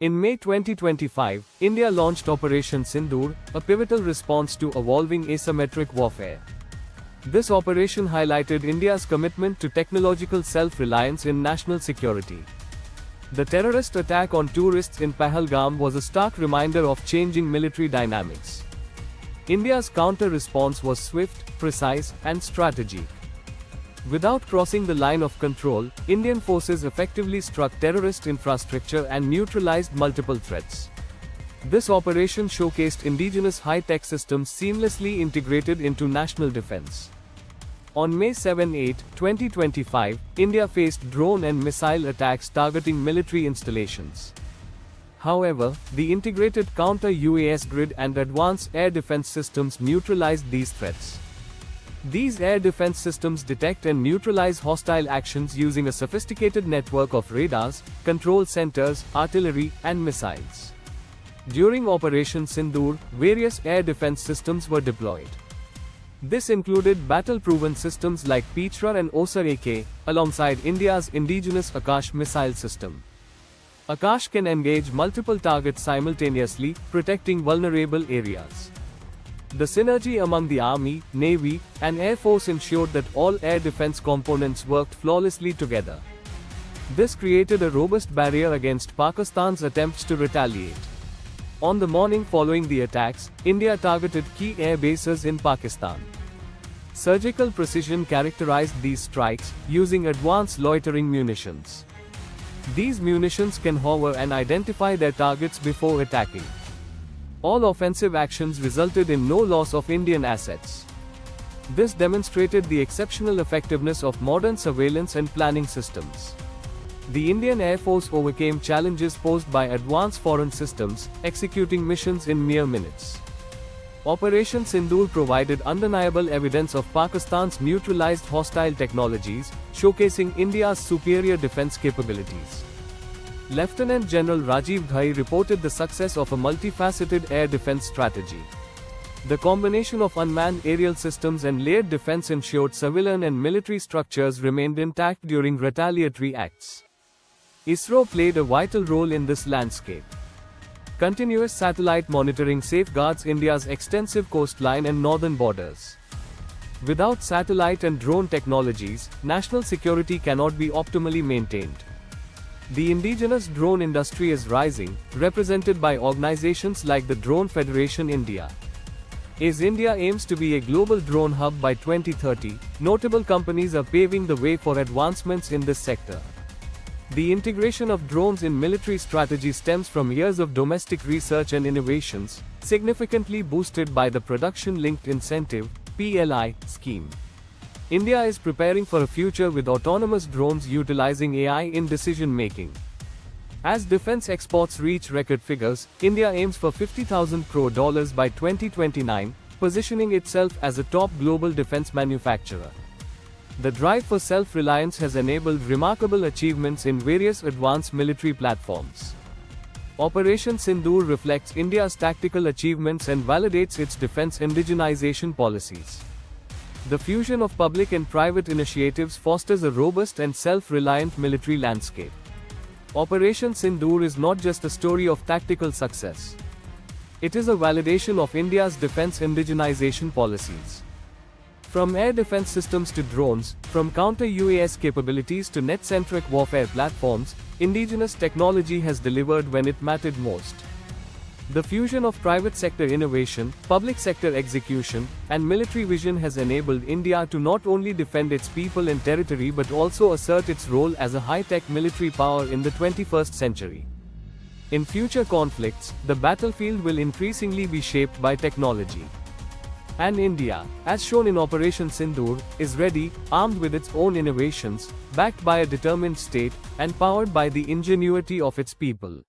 In May 2025, India launched Operation Sindoor, a pivotal response to evolving asymmetric warfare. This operation highlighted India's commitment to technological self-reliance in national security. The terrorist attack on tourists in Pahalgam was a stark reminder of changing military dynamics. India's counter-response was swift, precise, and strategic. Without crossing the line of control, Indian forces effectively struck terrorist infrastructure and neutralized multiple threats. This operation showcased indigenous high-tech systems seamlessly integrated into national defense. On May 7-8, 2025, India faced drone and missile attacks targeting military installations. However, the integrated counter-UAS grid and advanced air defense systems neutralized these threats. These air defense systems detect and neutralize hostile actions using a sophisticated network of radars, control centers, artillery, and missiles. During Operation Sindoor, various air defense systems were deployed. This included battle-proven systems like Petra and Osar-AK, alongside India's indigenous Akash missile system. Akash can engage multiple targets simultaneously, protecting vulnerable areas. The synergy among the Army, Navy, and Air Force ensured that all air defense components worked flawlessly together. This created a robust barrier against Pakistan's attempts to retaliate. On the morning following the attacks, India targeted key air bases in Pakistan. Surgical precision characterized these strikes, using advanced loitering munitions. These munitions can hover and identify their targets before attacking. All offensive actions resulted in no loss of Indian assets. This demonstrated the exceptional effectiveness of modern surveillance and planning systems. The Indian Air Force overcame challenges posed by advanced foreign systems, executing missions in mere minutes. Operation Sindoor provided undeniable evidence of Pakistan's neutralized hostile technologies, showcasing India's superior defense capabilities. Lieutenant General Rajiv Ghai reported the success of a multifaceted air defense strategy. The combination of unmanned aerial systems and layered defense ensured civilian and military structures remained intact during retaliatory acts. ISRO played a vital role in this landscape. Continuous satellite monitoring safeguards India's extensive coastline and northern borders. Without satellite and drone technologies, national security cannot be optimally maintained. The indigenous drone industry is rising, represented by organizations like the Drone Federation India. As India aims to be a global drone hub by 2030, notable companies are paving the way for advancements in this sector. The integration of drones in military strategy stems from years of domestic research and innovations, significantly boosted by the Production Linked Incentive (PLI) scheme. India is preparing for a future with autonomous drones utilizing AI in decision-making. As defense exports reach record figures, India aims for $50,000 crore by 2029, positioning itself as a top global defense manufacturer. The drive for self-reliance has enabled remarkable achievements in various advanced military platforms. Operation Sindoor reflects India's tactical achievements and validates its defense indigenization policies. The fusion of public and private initiatives fosters a robust and self-reliant military landscape. Operation Sindoor is not just a story of tactical success. It is a validation of India's defense indigenization policies. From air defense systems to drones, from counter-UAS capabilities to net-centric warfare platforms, indigenous technology has delivered when it mattered most. The fusion of private sector innovation, public sector execution, and military vision has enabled India to not only defend its people and territory but also assert its role as a high-tech military power in the 21st century. In future conflicts, the battlefield will increasingly be shaped by technology. And India, as shown in Operation Sindoor, is ready, armed with its own innovations, backed by a determined state, and powered by the ingenuity of its people.